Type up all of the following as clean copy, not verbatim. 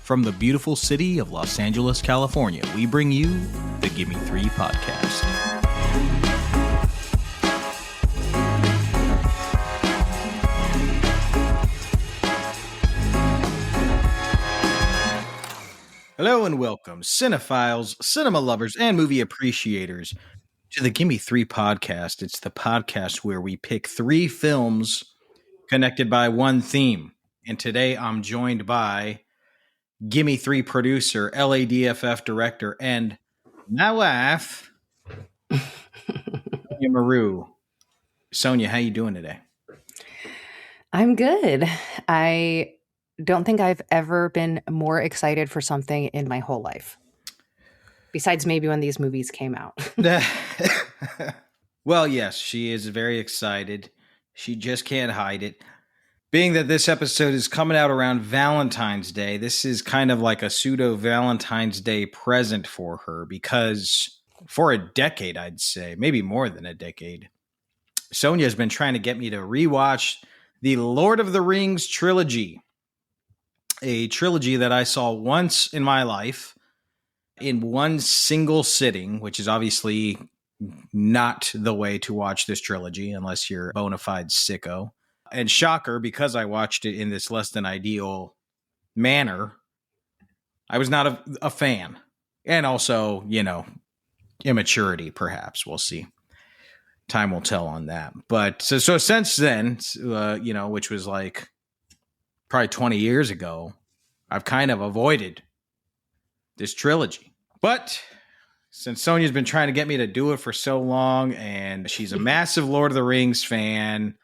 From the beautiful city of Los Angeles, California, we bring you the Gimme Three Podcast. Hello and welcome, cinephiles, cinema lovers, and movie appreciators, to the Gimme Three Podcast. It's the podcast where we pick three films connected by one theme. And today I'm joined by Gimme Three producer, LADFF director, and my wife, Sonja Mereu. Sonja, how you doing today? I'm good. I don't think I've ever been more excited for something in my whole life. Besides maybe when these movies came out. Well, yes, she is very excited. She just can't hide it. Being that this episode is coming out around Valentine's Day, this is kind of like a pseudo Valentine's Day present for her because for a decade, I'd say, maybe more than a decade, Sonja has been trying to get me to rewatch the Lord of the Rings trilogy, a trilogy that I saw once in my life in one single sitting, which is obviously not the way to watch this trilogy unless you're a bona fide sicko. And shocker, because I watched it in this less than ideal manner, I was not a fan. And also, immaturity, perhaps. We'll see. Time will tell on that. But so since then, which was like probably 20 years ago, I've kind of avoided this trilogy. But since Sonja's been trying to get me to do it for so long, and she's a massive Lord of the Rings fan,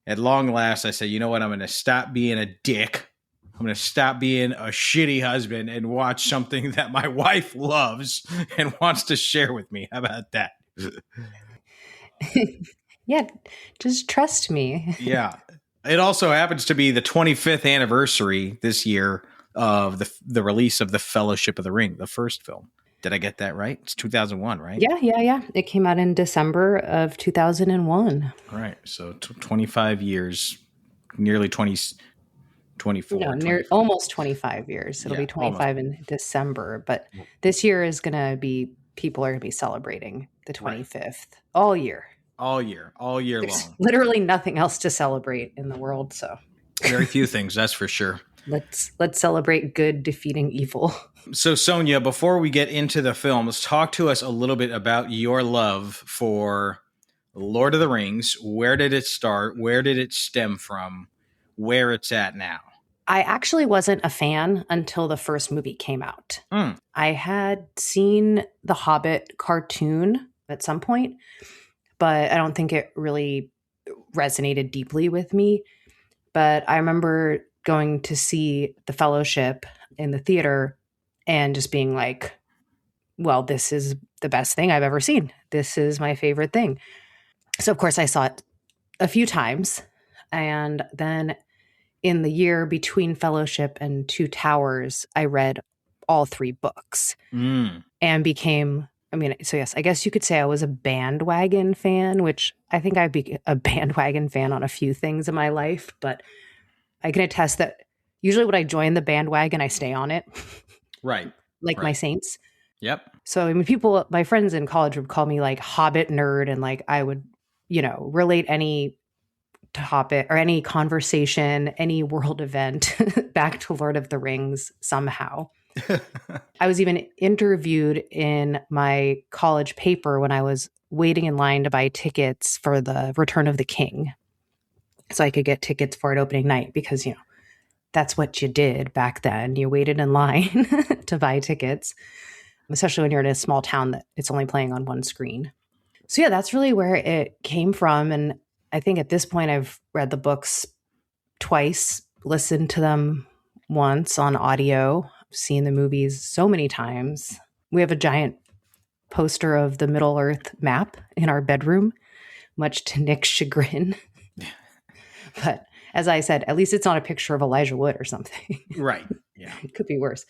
at long last, I said, you know what? I'm going to stop being a dick. I'm going to stop being a shitty husband and watch something that my wife loves and wants to share with me. How about that? Yeah, just trust me. Yeah. It also happens to be the 25th anniversary this year of the release of The Fellowship of the Ring, the first film. Did I get that right? It's 2001, right? Yeah. It came out in December of 2001. Right. So 25 years, nearly 24. No, almost 25 years. It'll be 25 almost. In December. But this year is going to be, people are going to be celebrating the 25th all year. All year There's long. Literally nothing else to celebrate in the world. So very few things, that's for sure. Let's celebrate good defeating evil. So Sonja, before we get into the films, talk to us a little bit about your love for Lord of the Rings. Where did it start? Where did it stem from? Where it's at now? I actually wasn't a fan until the first movie came out. I had seen the Hobbit cartoon at some point, but I don't think it really resonated deeply with me. But I remember going to see The Fellowship in the theater and just being like, well, this is the best thing I've ever seen. This is my favorite thing. So, of course, I saw it a few times. And then in the year between Fellowship and Two Towers, I read all three books and became, so yes, I guess you could say I was a bandwagon fan, which I think I'd be a bandwagon fan on a few things in my life. But I can attest that usually when I join the bandwagon, I stay on it. Right. Like my Saints. Yep. So, my friends in college would call me like Hobbit nerd, and like I would, relate any topic or any conversation, any world event back to Lord of the Rings somehow. I was even interviewed in my college paper when I was waiting in line to buy tickets for the Return of the King. So I could get tickets for it opening night because, that's what you did back then. You waited in line to buy tickets, especially when you're in a small town that it's only playing on one screen. So yeah, that's really where it came from. And I think at this point I've read the books twice, listened to them once on audio, seen the movies so many times. We have a giant poster of the Middle Earth map in our bedroom, much to Nick's chagrin. But as I said, at least it's not a picture of Elijah Wood or something. Right. Yeah. It could be worse.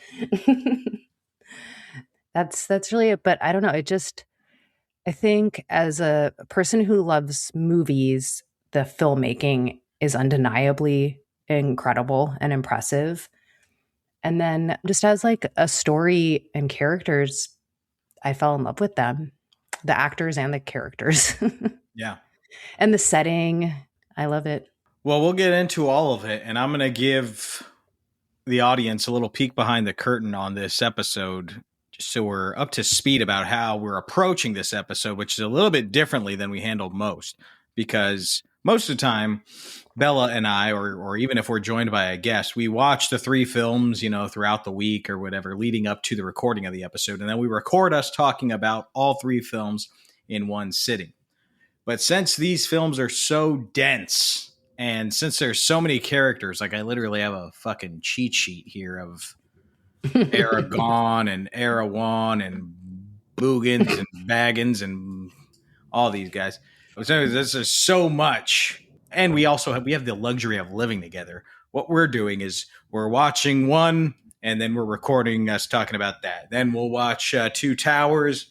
That's really it. But I don't know. I think as a person who loves movies, the filmmaking is undeniably incredible and impressive. And then just as like a story and characters, I fell in love with them, the actors and the characters. Yeah. And the setting. I love it. Well, we'll get into all of it, and I'm going to give the audience a little peek behind the curtain on this episode, just so we're up to speed about how we're approaching this episode, which is a little bit differently than we handled most, because most of the time, Bella and I, or even if we're joined by a guest, we watch the 3 films, throughout the week or whatever, leading up to the recording of the episode. And then we record us talking about all 3 films in one sitting. But since these films are so dense, and since there's so many characters, like I literally have a fucking cheat sheet here of Aragon and Erawan and Boogans and Baggins and all these guys. So this is so much. And we have the luxury of living together. What we're doing is we're watching one, and then we're recording us talking about that. Then we'll watch 2 Towers.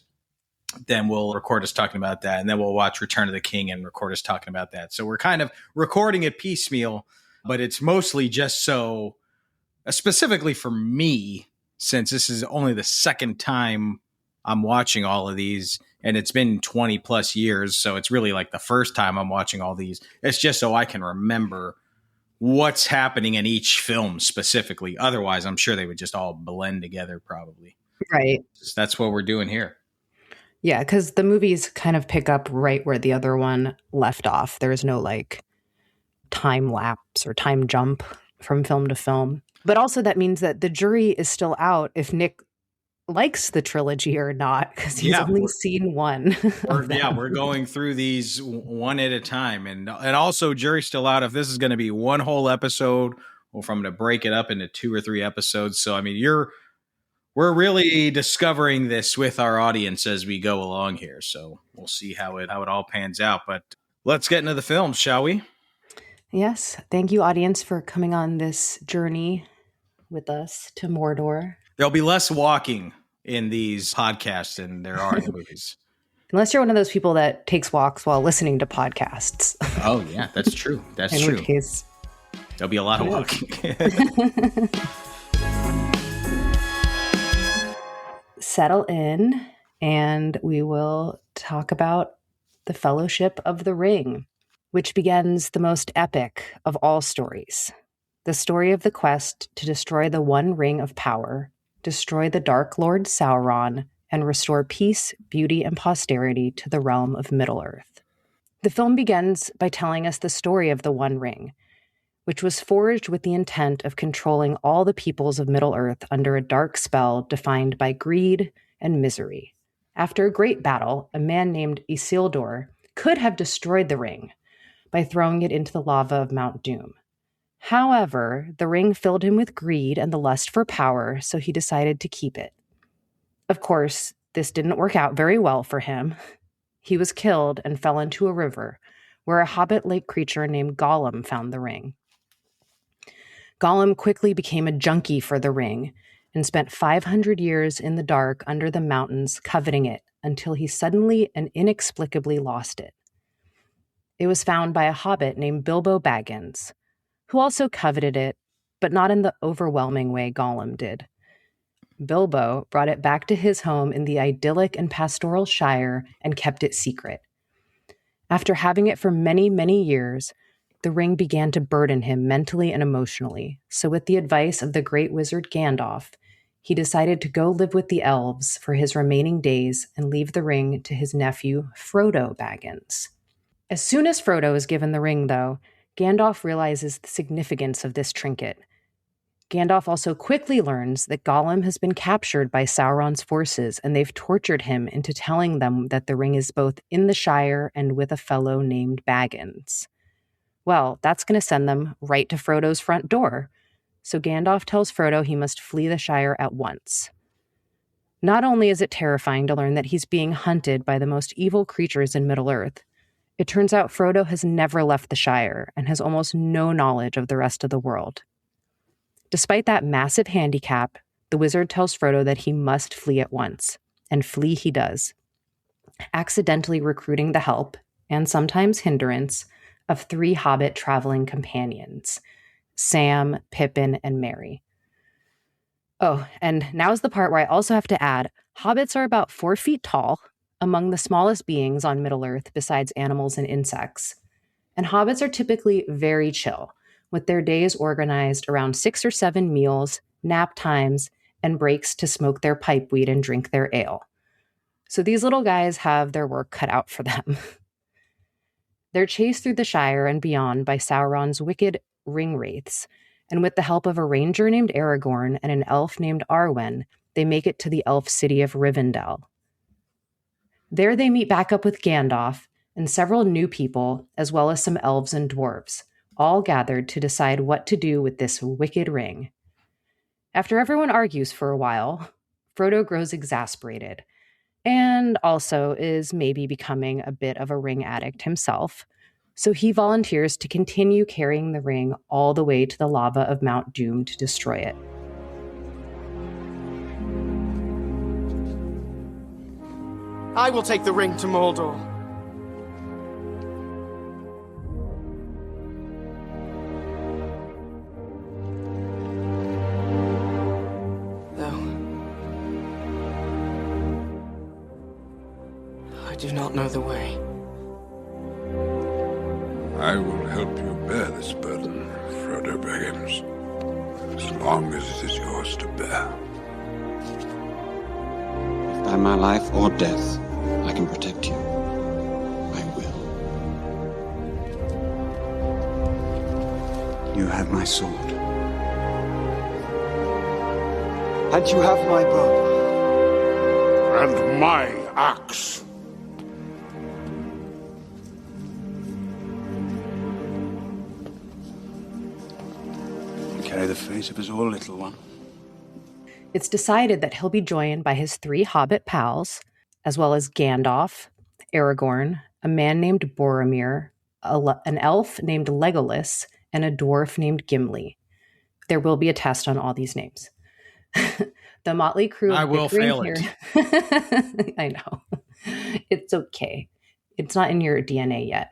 Then we'll record us talking about that. And then we'll watch Return of the King and record us talking about that. So we're kind of recording it piecemeal, but it's mostly just so, specifically for me, since this is only the second time I'm watching all of these, and it's been 20 plus years. So it's really like the first time I'm watching all these. It's just so I can remember what's happening in each film specifically. Otherwise, I'm sure they would just all blend together probably. Right. That's what we're doing here. Yeah, because the movies kind of pick up right where the other one left off. There's no like time lapse or time jump from film to film. But also that means that the jury is still out if Nick likes the trilogy or not, because he's only seen one. We're going through these one at a time. And also jury's still out if this is going to be one whole episode or if I'm going to break it up into 2 or 3 episodes. So, I mean, we're really discovering this with our audience as we go along here. So we'll see how it all pans out. But let's get into the films, shall we? Yes. Thank you, audience, for coming on this journey with us to Mordor. There'll be less walking in these podcasts than there are in the movies. Unless you're one of those people that takes walks while listening to podcasts. Oh, yeah, that's true. That's true. In which case, there'll be a lot of walking. Settle in, and we will talk about the Fellowship of the Ring, which begins the most epic of all stories. The story of the quest to destroy the One Ring of Power, destroy the Dark Lord Sauron, and restore peace, beauty, and posterity to the realm of Middle-earth. The film begins by telling us the story of the One Ring, which was forged with the intent of controlling all the peoples of Middle-earth under a dark spell defined by greed and misery. After a great battle, a man named Isildur could have destroyed the ring by throwing it into the lava of Mount Doom. However, the ring filled him with greed and the lust for power, so he decided to keep it. Of course, this didn't work out very well for him. He was killed and fell into a river, where a hobbit-like creature named Gollum found the ring. Gollum quickly became a junkie for the ring and spent 500 years in the dark under the mountains coveting it until he suddenly and inexplicably lost it. It was found by a hobbit named Bilbo Baggins, who also coveted it, but not in the overwhelming way Gollum did. Bilbo brought it back to his home in the idyllic and pastoral Shire and kept it secret. After having it for many, many years, the ring began to burden him mentally and emotionally, so with the advice of the great wizard Gandalf, he decided to go live with the elves for his remaining days and leave the ring to his nephew, Frodo Baggins. As soon as Frodo is given the ring, though, Gandalf realizes the significance of this trinket. Gandalf also quickly learns that Gollum has been captured by Sauron's forces, and they've tortured him into telling them that the ring is both in the Shire and with a fellow named Baggins. Well, that's going to send them right to Frodo's front door. So Gandalf tells Frodo he must flee the Shire at once. Not only is it terrifying to learn that he's being hunted by the most evil creatures in Middle-earth, it turns out Frodo has never left the Shire and has almost no knowledge of the rest of the world. Despite that massive handicap, the wizard tells Frodo that he must flee at once, and flee he does, accidentally recruiting the help, and sometimes hindrance, of 3 hobbit traveling companions, Sam, Pippin, and Merry. Oh, and now's the part where I also have to add, hobbits are about 4 feet tall, among the smallest beings on Middle-earth besides animals and insects. And hobbits are typically very chill, with their days organized around 6 or 7 meals, nap times, and breaks to smoke their pipeweed and drink their ale. So these little guys have their work cut out for them. They're chased through the Shire and beyond by Sauron's wicked ring wraiths, and with the help of a ranger named Aragorn and an elf named Arwen, they make it to the elf city of Rivendell. There they meet back up with Gandalf and several new people, as well as some elves and dwarves, all gathered to decide what to do with this wicked ring. After everyone argues for a while, Frodo grows exasperated, and also is maybe becoming a bit of a ring addict himself, so he volunteers to continue carrying the ring all the way to the lava of Mount Doom to destroy it. I will take the ring to Mordor. Though I do not know the way. I will help you bear this burden, Frodo Baggins, as long as it is yours to bear. If by my life or death I can protect you, I will. You have my sword. And you have my bow. And my axe. Carry the fate of us all, little one. It's decided that he'll be joined by his 3 hobbit pals, as well as Gandalf, Aragorn, a man named Boromir, an elf named Legolas, and a dwarf named Gimli. There will be a test on all these names. The motley crew of I will fail it. I know. It's okay. It's not in your DNA yet.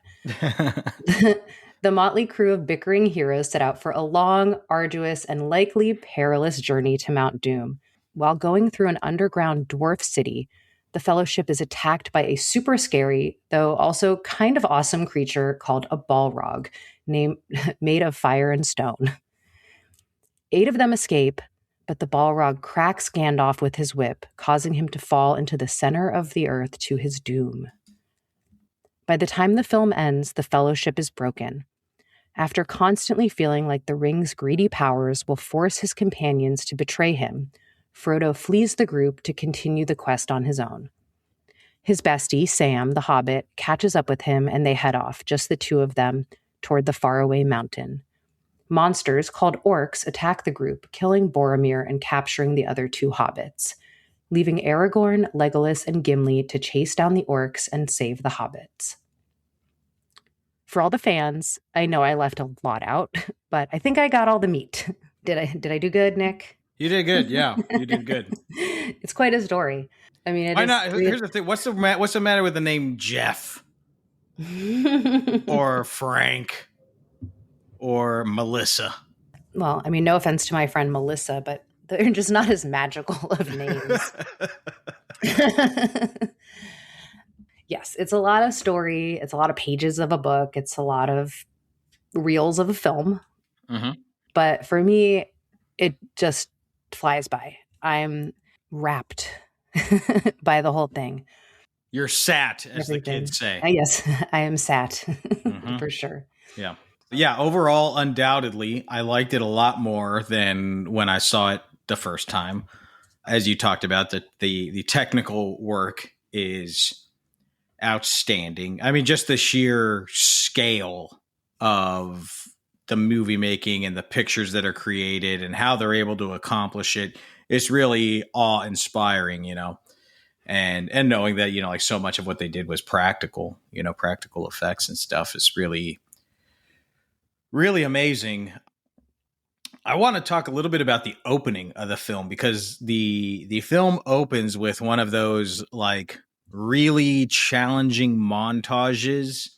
The motley crew of bickering heroes set out for a long, arduous, and likely perilous journey to Mount Doom. While going through an underground dwarf city, the Fellowship is attacked by a super scary, though also kind of awesome creature called a Balrog, made of fire and stone. 8 of them escape, but the Balrog cracks Gandalf with his whip, causing him to fall into the center of the earth to his doom. By the time the film ends, the Fellowship is broken. After constantly feeling like the ring's greedy powers will force his companions to betray him, Frodo flees the group to continue the quest on his own. His bestie, Sam, the Hobbit, catches up with him and they head off, just the 2 of them, toward the faraway mountain. Monsters called orcs attack the group, killing Boromir and capturing the other 2 hobbits, leaving Aragorn, Legolas, and Gimli to chase down the orcs and save the hobbits. For all the fans, I know I left a lot out, but I think I got all the meat. Did I do good, Nick? You did good. Yeah, you did good. It's quite a story. I mean, Why not? Here's the thing. What's the matter with the name Jeff or Frank or Melissa? Well, I mean, no offense to my friend Melissa, but they're just not as magical of names. Yes, it's a lot of story. It's a lot of pages of a book. It's a lot of reels of a film. Mm-hmm. But for me, it just flies by. I'm wrapped by the whole thing. You're sat, as Everything. the kids say. Yes, I am sat Mm-hmm. for sure. Yeah. Yeah, overall, undoubtedly, I liked it a lot more than when I saw it the first time. As you talked about, the technical work is outstanding. I mean, just the sheer scale of the movie making and the pictures that are created and how they're able to accomplish it. It's really awe-inspiring, and knowing that, like so much of what they did was practical, practical effects and stuff is really, really amazing. I want to talk a little bit about the opening of the film, because the film opens with one of those like really challenging montages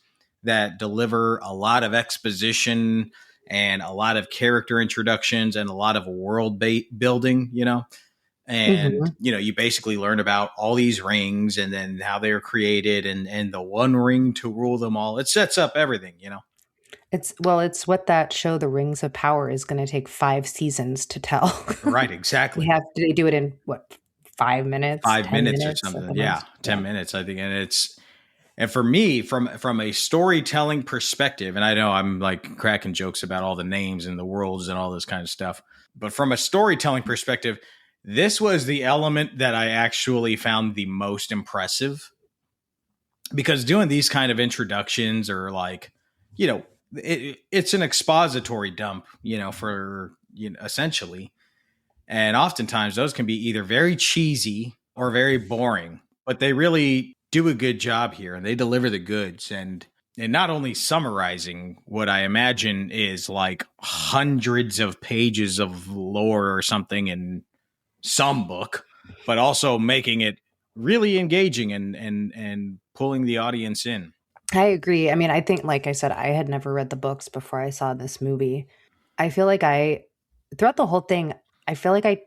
that deliver a lot of exposition and a lot of character introductions and a lot of world building, and you basically learn about all these rings and then how they were created and the one ring to rule them all. It sets up everything. It's what that show, The Rings of Power, is going to take 5 seasons to tell. Right, exactly. They do it in what, 5 minutes? 5 minutes or something. Yeah, 10 minutes, I think. And for me, from a storytelling perspective, and I know I'm like cracking jokes about all the names and the worlds and all this kind of stuff, but from a storytelling perspective, this was the element that I actually found the most impressive, because doing these kind of introductions or like, it's an expository dump, for essentially. And oftentimes those can be either very cheesy or very boring, but they really do a good job here and they deliver the goods. And not only summarizing what I imagine is like hundreds of pages of lore or something in some book, but also making it really engaging and pulling the audience in. I agree. I mean, I think, like I said, I had never read the books before I saw this movie. I feel like throughout the whole thing, I feel like I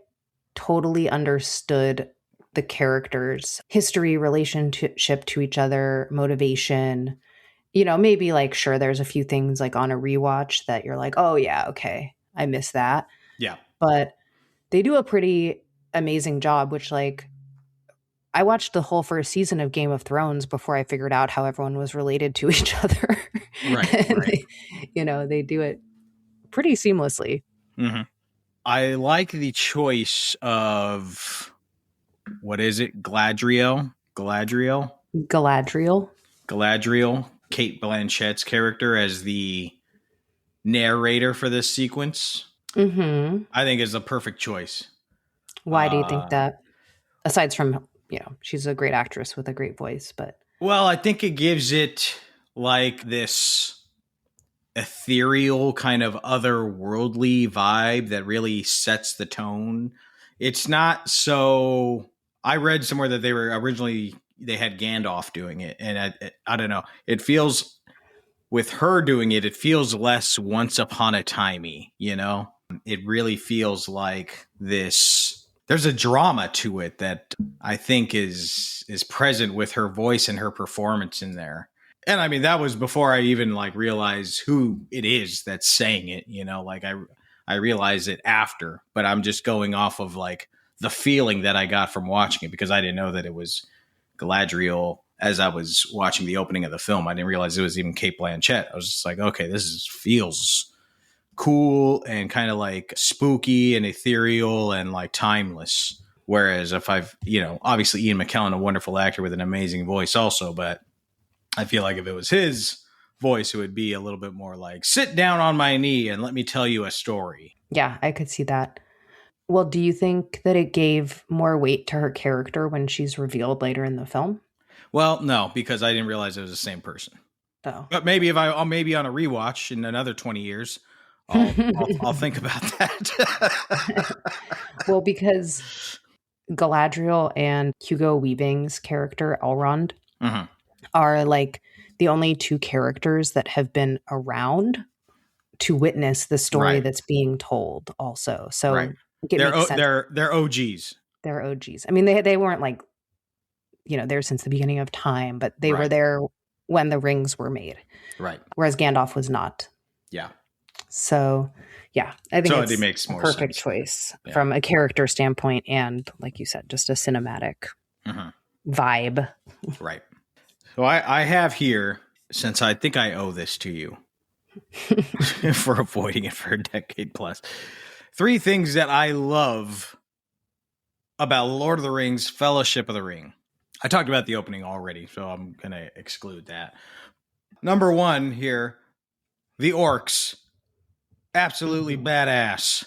totally understood the characters' history, relationship to each other, motivation. Maybe like, sure, there's a few things like on a rewatch that you're like, oh yeah, okay, I missed that. Yeah. But they do a pretty amazing job, which like, I watched the whole first season of Game of Thrones before I figured out how everyone was related to each other. Right. They do it pretty seamlessly. Mm-hmm. I like the choice of, what is it? Galadriel, Kate Blanchett's character as the narrator for this sequence. Mm-hmm. I think is a perfect choice. Why do you think that? Aside from, she's a great actress with a great voice, but. Well, I think it gives it like this ethereal kind of otherworldly vibe that really sets the tone. It's not so. I read somewhere that they had Gandalf doing it, and I don't know. It feels, with her doing it, it feels less Once Upon a Timey. It really feels like this. There's a drama to it that I think is present with her voice and her performance in there. And I mean, that was before I even like realized who it is that's saying it, like I realized it after, but I'm just going off of like the feeling that I got from watching it, because I didn't know that it was Galadriel as I was watching the opening of the film. I didn't realize it was even Kate Blanchett. I was just like, okay, feels cool and kind of like spooky and ethereal and like timeless. Whereas if obviously Ian McKellen, a wonderful actor with an amazing voice also, but I feel like if it was his voice, it would be a little bit more like, sit down on my knee and let me tell you a story. Yeah, I could see that. Well, do you think that it gave more weight to her character when she's revealed later in the film? Well, no, because I didn't realize it was the same person. Oh. But maybe I'll maybe on a rewatch in another 20 years, I'll think about that. Well, because Galadriel and Hugo Weaving's character, Elrond, are like the only 2 characters that have been around to witness the story that's being told also. So they're OGs. They're OGs. I mean, they weren't like, there since the beginning of time, but they were there when the rings were made. Right. Whereas Gandalf was not. Yeah. So, yeah, I think it makes more perfect sense. choice from a character standpoint and, like you said, just a cinematic vibe. Right. So I have here, since I think I owe this to you for avoiding it for a decade plus, 3 things that I love about Lord of the Rings, Fellowship of the Ring. I talked about the opening already, so I'm going to exclude that. Number 1 here, the orcs. Absolutely badass.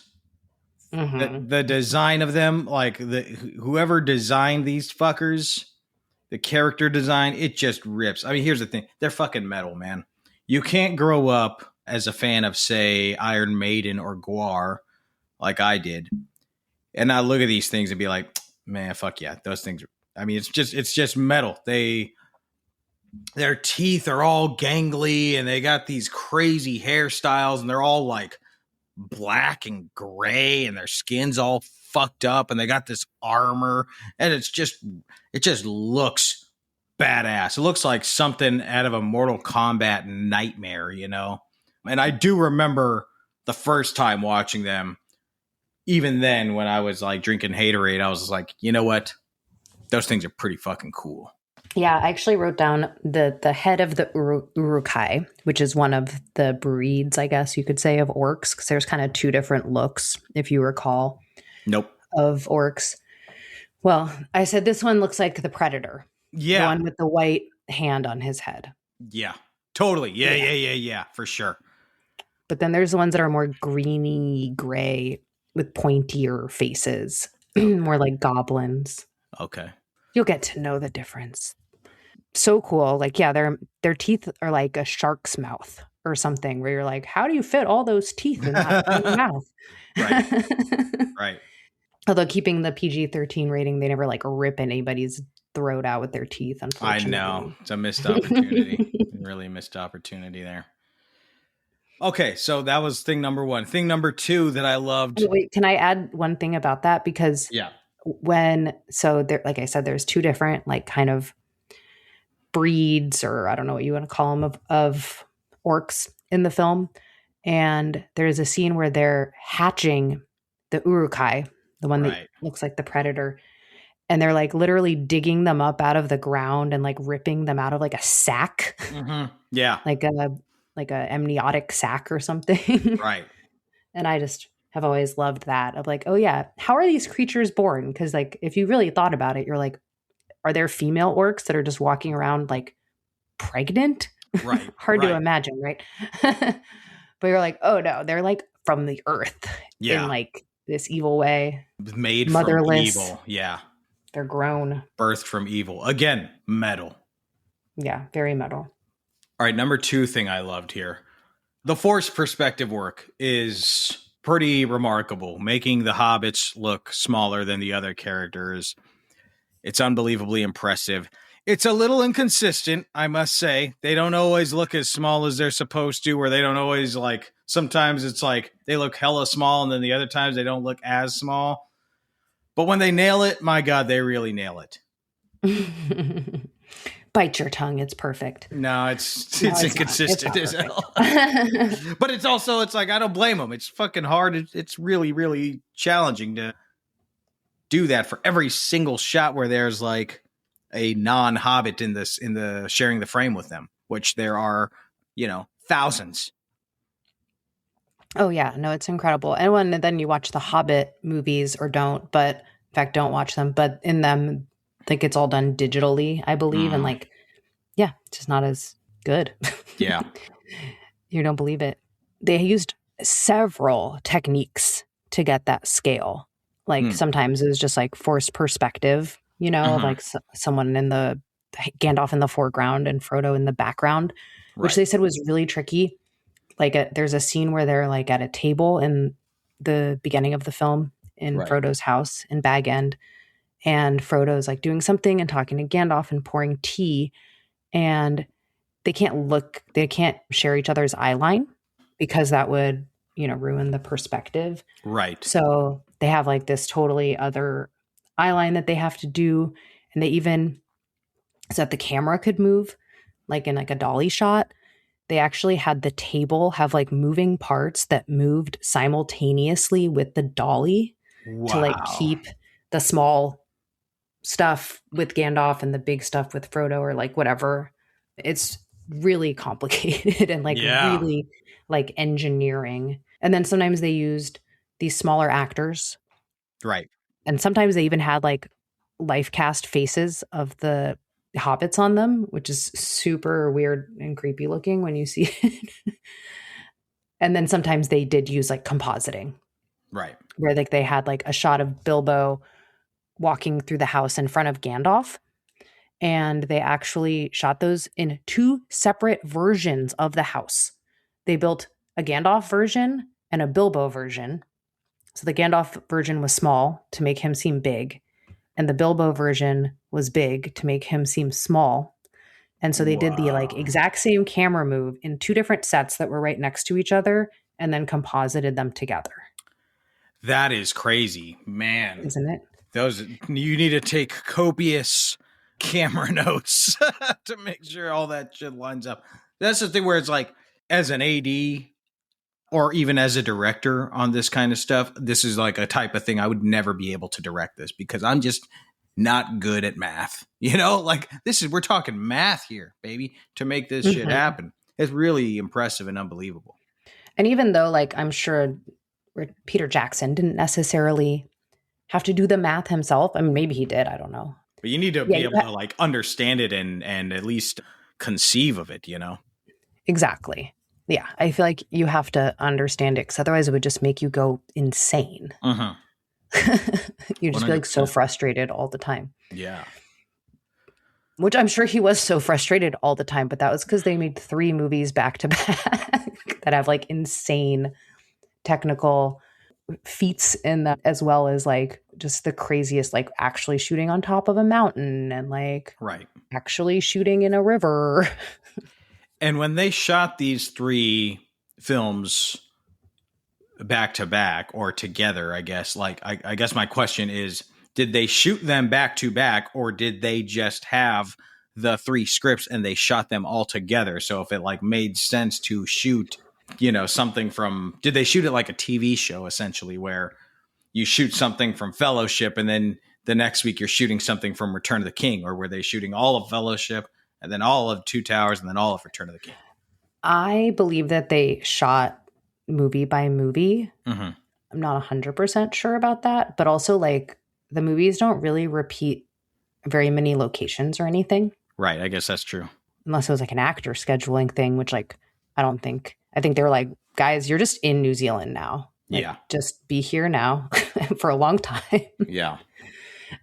The design of them, like whoever designed these fuckers, the character design, it just rips. I mean, here's the thing. They're fucking metal, man. You can't grow up as a fan of, say, Iron Maiden or Gwar, like I did, and not look at these things and be like, man, fuck yeah, those things. I mean, it's just metal. They their teeth are all gangly and they got these crazy hairstyles and they're all like black and gray and their skin's all fucked up and they got this armor and it just looks badass. It looks like something out of a Mortal Kombat nightmare, you know? And I do remember the first time watching them, even then when I was like drinking Haterade, I was like, you know what? Those things are pretty fucking cool. Yeah, I actually wrote down the head of the Uruk-hai, which is one of the breeds, I guess you could say, of orcs, because there's kind of two different looks, if you recall. Nope. Of orcs. Well, I said this one looks like the Predator. Yeah. The one with the white hand on his head. Yeah, totally. Yeah, for sure. But then there's the ones that are more greeny gray with pointier faces, more like goblins. Okay. You'll get to know the difference. So cool. Like, yeah, their teeth are like a shark's mouth or something where you're like, how do you fit all those teeth in that mouth? Right. Although keeping the PG-13 rating, they never like rip anybody's throat out with their teeth, unfortunately. I know. It's a missed opportunity. Really missed opportunity there. Okay, so that was thing number one. Thing number two that I loved. Wait, can I add one thing about that? Because there, like I said, there's two different like kind of breeds, or I don't know what you want to call them, of orcs in the film. And there's a scene where they're hatching the Uruk-hai, the one that looks like the Predator. And they're like literally digging them up out of the ground and like ripping them out of like a sack. Mm-hmm. Yeah. like a amniotic sack or something. Right. And I just have always loved that of like, oh yeah, how are these creatures born? Because like, if you really thought about it, you're like, are there female orcs that are just walking around like pregnant? Right. Hard to imagine, right? But you're like, oh no, they're like from the earth in like this evil way. Made motherless. From evil. Yeah. They're grown. Birthed from evil. Again, metal. Yeah, very metal. All right, number two thing I loved here. The Force perspective work is pretty remarkable, making the hobbits look smaller than the other characters. It's unbelievably impressive. It's a little inconsistent, I must say. They don't always look as small as they're supposed to, or they don't always like, sometimes it's like they look hella small and then the other times they don't look as small. But when they nail it, my God, they really nail it. Bite your tongue. It's perfect. No, it's inconsistent as hell. But it's also, it's like, I don't blame them. It's fucking hard. It's really, really challenging to do that for every single shot where there's like a non-hobbit in the sharing the frame with them, which there are, thousands. Oh yeah, no, it's incredible. And then you watch the Hobbit movies, or don't, but in fact, don't watch them. But in them, like it's all done digitally, I believe, and like, yeah, it's just not as good. Yeah, you don't believe it. They used several techniques to get that scale. Like sometimes it was just like forced perspective, like someone in the Gandalf in the foreground and Frodo in the background, which they said was really tricky. Like there's a scene where they're like at a table in the beginning of the film in Frodo's house in Bag End. And Frodo's like doing something and talking to Gandalf and pouring tea. And they can't share each other's eye line because that would, ruin the perspective. Right. So they have like this totally other eye line that they have to do. And they even, so that the camera could move, like in like a dolly shot, they actually had the table have like moving parts that moved simultaneously with the dolly to like keep the small stuff with Gandalf and the big stuff with Frodo, or like whatever. It's really complicated and like really like engineering. And then sometimes they used these smaller actors. Right. And sometimes they even had like life cast faces of the hobbits on them, which is super weird and creepy looking when you see it. And then sometimes they did use like compositing. Right. Where like they had like a shot of Bilbo walking through the house in front of Gandalf. And they actually shot those in two separate versions of the house. They built a Gandalf version and a Bilbo version. So the Gandalf version was small to make him seem big, and the Bilbo version was big to make him seem small. And so they did the like exact same camera move in 2 different sets that were right next to each other and then composited them together. That is crazy, man. Isn't it? You need to take copious camera notes to make sure all that shit lines up. That's the thing where it's like, as an AD or even as a director on this kind of stuff, this is like a type of thing I would never be able to direct this because I'm just not good at math. You know, like we're talking math here, baby, to make this shit happen. It's really impressive and unbelievable. And even though, like, I'm sure Peter Jackson didn't necessarily have to do the math himself. I mean, maybe he did. I don't know. But you need to be able to like understand it and at least conceive of it, you know? Exactly. Yeah. I feel like you have to understand it because otherwise it would just make you go insane. You'd just 100%. Be like so frustrated all the time. Yeah. Which I'm sure he was so frustrated all the time, but that was because they made 3 movies back to back that have like insane technical feats in that, as well as like just the craziest, like actually shooting on top of a mountain and like actually shooting in a river. And when they shot these 3 films back to back or together, I guess, like, I guess my question is, did they shoot them back to back or did they just have the 3 scripts and they shot them all together? So if it like made sense to shoot, you know, something from, did they shoot it like a TV show essentially where you shoot something from Fellowship and then the next week you're shooting something from Return of the King, or were they shooting all of Fellowship and then all of Two Towers and then all of Return of the King? I believe that they shot movie by movie. I'm not 100% sure about that, but also like the movies don't really repeat very many locations or anything. Right. I guess that's true. Unless it was like an actor scheduling thing, which like, I think they were like, guys, you're just in New Zealand now. Like, just be here now for a long time. Yeah.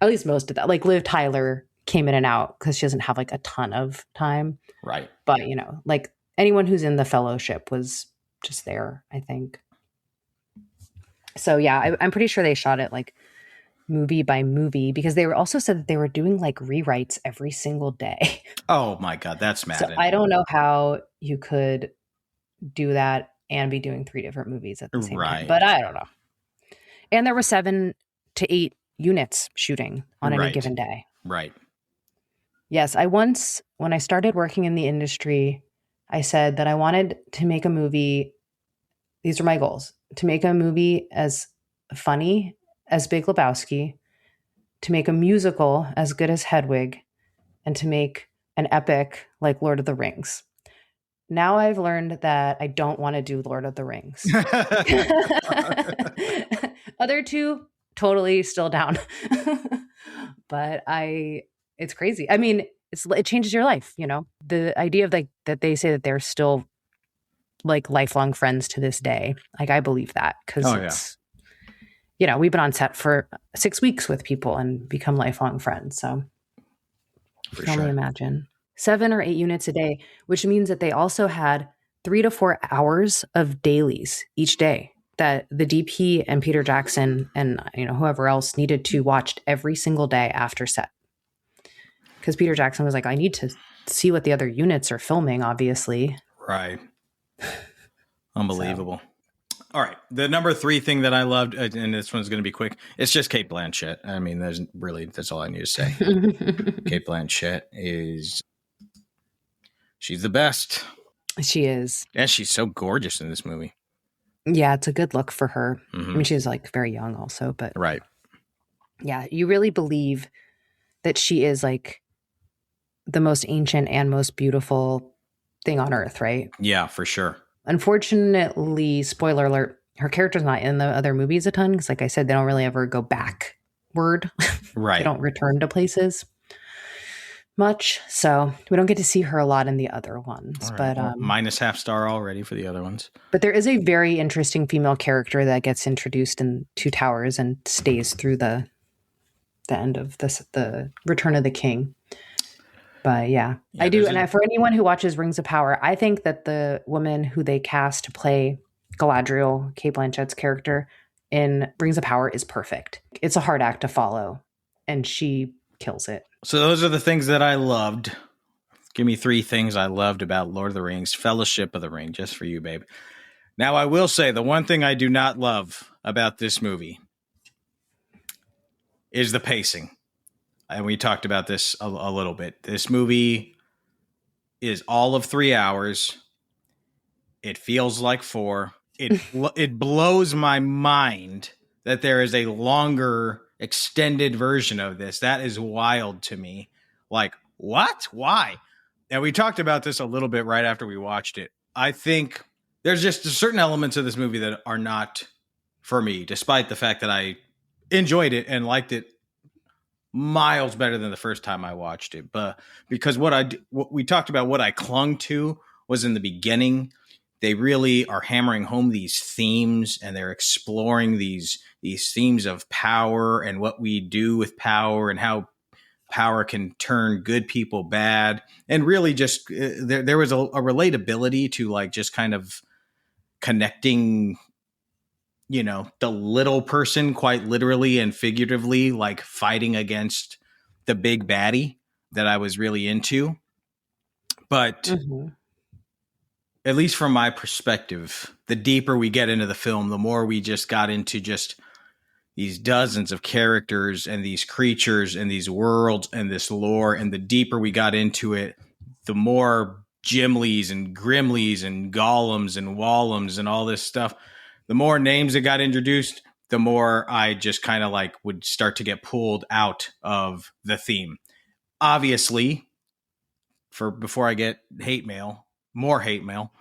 At least most of that. Like Liv Tyler came in and out because she doesn't have like a ton of time. Right. But, you know, like anyone who's in the Fellowship was just there, I think. So, yeah, I'm pretty sure they shot it like movie by movie because they were also said that they were doing like rewrites every single day. Oh, my God. That's mad. So I don't know how you could do that and be doing 3 different movies at the same time. But I don't know. And there were 7 to 8 units shooting on any given day. Right. Yes. When I started working in the industry, I said that I wanted to make a movie. These are my goals: to make a movie as funny as Big Lebowski, to make a musical as good as Hedwig, and to make an epic like Lord of the Rings. Now I've learned that I don't want to do Lord of the Rings. Other 2, totally still down. But it's crazy. I mean, it changes your life, you know? The idea of like that they say that they're still like lifelong friends to this day. Like I believe that because you know, we've been on set for 6 weeks with people and become lifelong friends. So I can only imagine. 7 or 8 units a day, which means that they also had 3 to 4 hours of dailies each day that the DP and Peter Jackson and, you know, whoever else needed to watch every single day after set. Because Peter Jackson was like, I need to see what the other units are filming, obviously. Right. Unbelievable. All right. The number 3 thing that I loved, and this one's going to be quick, it's just Cate Blanchett. I mean, that's all I need to say. Cate Blanchett she's the best. She is. And she's so gorgeous in this movie. Yeah, it's a good look for her. I mean, she's like very young also, but. Right. Yeah, you really believe that she is like the most ancient and most beautiful thing on earth, right? Yeah, for sure. Unfortunately, spoiler alert, her character's not in the other movies a ton because, like I said, they don't really ever go backward. Right. They don't return to places much. So we don't get to see her a lot in the other ones. Right. But well, minus half star already for the other ones. But there is a very interesting female character that gets introduced in Two Towers and stays through the end of the Return of the King. But yeah, I do. And for anyone who watches Rings of Power, I think that the woman who they cast to play Galadriel, Cate Blanchett's character in Rings of Power, is perfect. It's a hard act to follow, and she kills it. So those are the things that I loved. Give me 3 things I loved about Lord of the Rings, Fellowship of the Ring, just for you, babe. Now, I will say the one thing I do not love about this movie is the pacing. And we talked about this a little bit. This movie is all of 3 hours. It feels like 4. It blows my mind that there is a longer extended version of this. That is wild to me. Like, what? Why? And we talked about this a little bit right after we watched it. I think there's just certain elements of this movie that are not for me, despite the fact that I enjoyed it and liked it miles better than the first time I watched it. But because what we talked about, what I clung to was in the beginning. They really are hammering home these themes, and they're exploring these themes of power and what we do with power and how power can turn good people bad. And really just there was a relatability to like just kind of connecting, you know, the little person quite literally and figuratively, like fighting against the big baddie that I was really into. But at least from my perspective, the deeper we get into the film, the more we just got into just these dozens of characters and these creatures and these worlds and this lore. And the deeper we got into it, the more Gimlis and Grimleys and Golems and Wallums and all this stuff, the more names that got introduced, the more I just kind of like would start to get pulled out of the theme. Obviously, before I get more hate mail,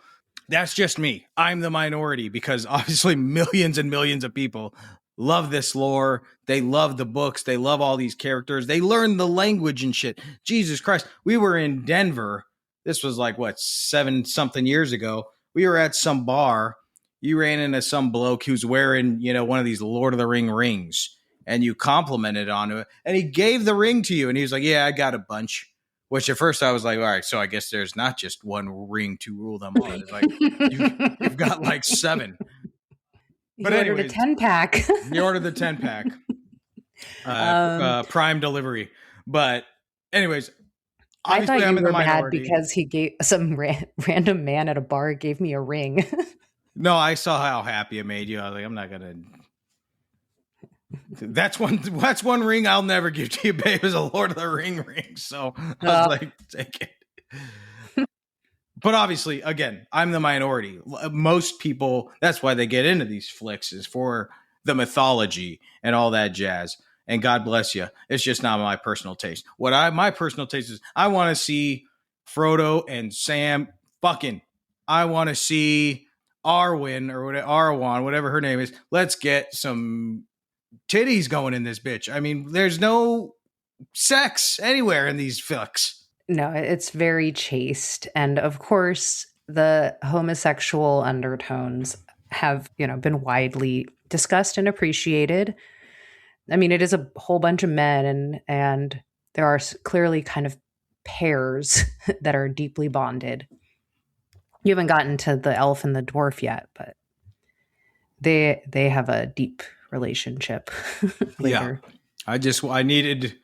that's just me. I'm the minority because obviously millions and millions of people love this lore. They love the books. They love all these characters. They learn the language and shit. Jesus Christ. We were in Denver. This was like, 7-something years ago. We were at some bar. You ran into some bloke who's wearing, you know, one of these Lord of the Ring rings, and you complimented on it, and he gave the ring to you, and he was like, yeah, I got a bunch. Which at first I was like, all right, so I guess there's not just one ring to rule them all. It's like, you've got like 7. But you ordered a 10-pack. You ordered the 10-pack. Prime delivery. But anyways, I thought you were mad because he gave some random man at a bar gave me a ring. No, I saw how happy it made you. I was like, I'm not going to. That's one ring I'll never give to you, babe, is a Lord of the Ring ring. So I was like, take it. But obviously, again, I'm the minority. Most people, that's why they get into these flicks, is for the mythology and all that jazz. And God bless you. It's just not my personal taste. My personal taste is I want to see Frodo and Sam fucking. I want to see Arwen or Arwan, whatever her name is. Let's get some titties going in this bitch. I mean, there's no sex anywhere in these flicks. No, it's very chaste. And of course, the homosexual undertones have, been widely discussed and appreciated. I mean, it is a whole bunch of men and there are clearly kind of pairs that are deeply bonded. You haven't gotten to the elf and the dwarf yet, but they have a deep relationship later. Yeah. I needed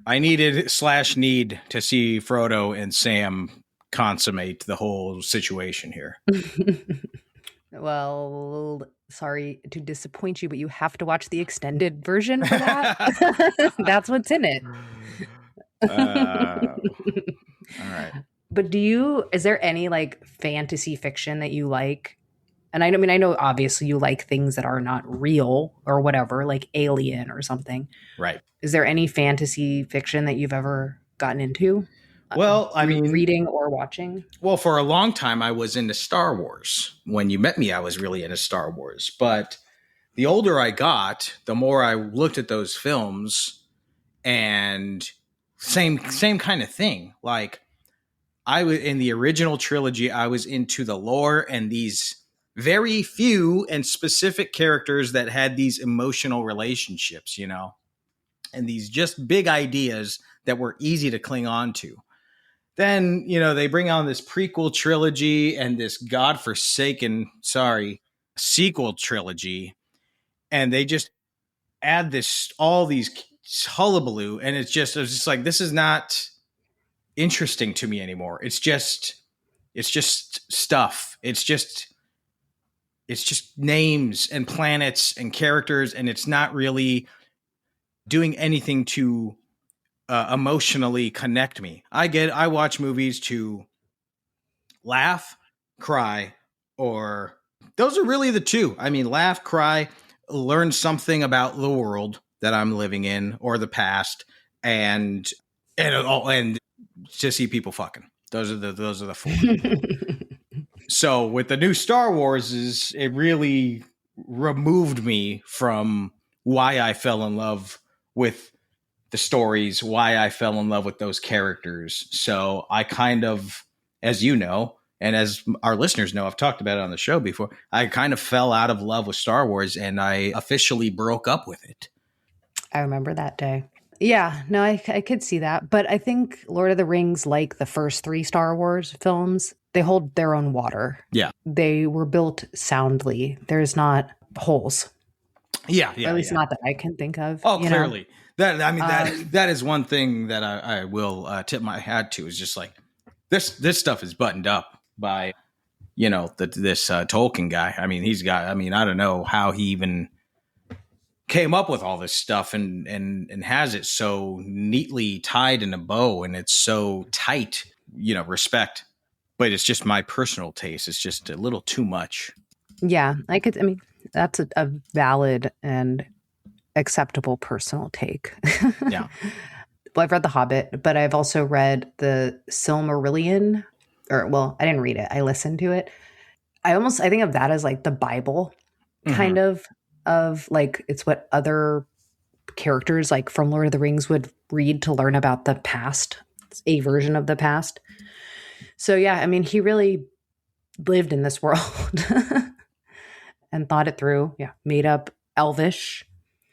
/need to see Frodo and Sam consummate the whole situation here. Well, sorry to disappoint you, but you have to watch the extended version for that. That's what's in it. All right. But is there any like fantasy fiction that you like? And I know obviously you like things that are not real or whatever, like Alien or something. Right. Is there any fantasy fiction that you've ever gotten into? Well, I mean, reading or watching? Well, for a long time, I was into Star Wars. When you met me, I was really into Star Wars. But the older I got, the more I looked at those films, and same kind of thing. Like I was in the original trilogy, I was into the lore and these very few and specific characters that had these emotional relationships, and these just big ideas that were easy to cling on to. Then, they bring on this prequel trilogy and this godforsaken, sequel trilogy. And they just add all these hullabaloo. And it was just like, this is not interesting to me anymore. It's just stuff. It's just names and planets and characters, and it's not really doing anything to emotionally connect me. I watch movies to laugh, cry, or those are really the two. I mean, laugh, cry, learn something about the world that I'm living in or the past, and to see people fucking. Those are the four. So with the new Star Wars, it really removed me from why I fell in love with the stories, why I fell in love with those characters. So I kind of, as you know, and as our listeners know, I've talked about it on the show before, I kind of fell out of love with Star Wars, and I officially broke up with it. I remember that day. Yeah, no, I could see that. But I think Lord of the Rings, like the first 3 Star Wars films, they hold their own water. Yeah. They were built soundly. There's not holes. Yeah. Or at least not that I can think of. Oh, clearly. That is one thing that I will tip my hat to, is just like this stuff is buttoned up by, this Tolkien guy. I mean, I don't know how he even came up with all this stuff and has it so neatly tied in a bow, and it's so tight, respect. But it's just my personal taste. It's just a little too much. Yeah, that's a valid and acceptable personal take. Yeah. Well, I've read The Hobbit, but I've also read the Silmarillion, I didn't read it. I listened to it. I think of that as like the Bible kind of like, it's what other characters like from Lord of the Rings would read to learn about the past. It's a version of the past. So yeah, I mean, he really lived in this world and thought it through. Yeah. Made up Elvish.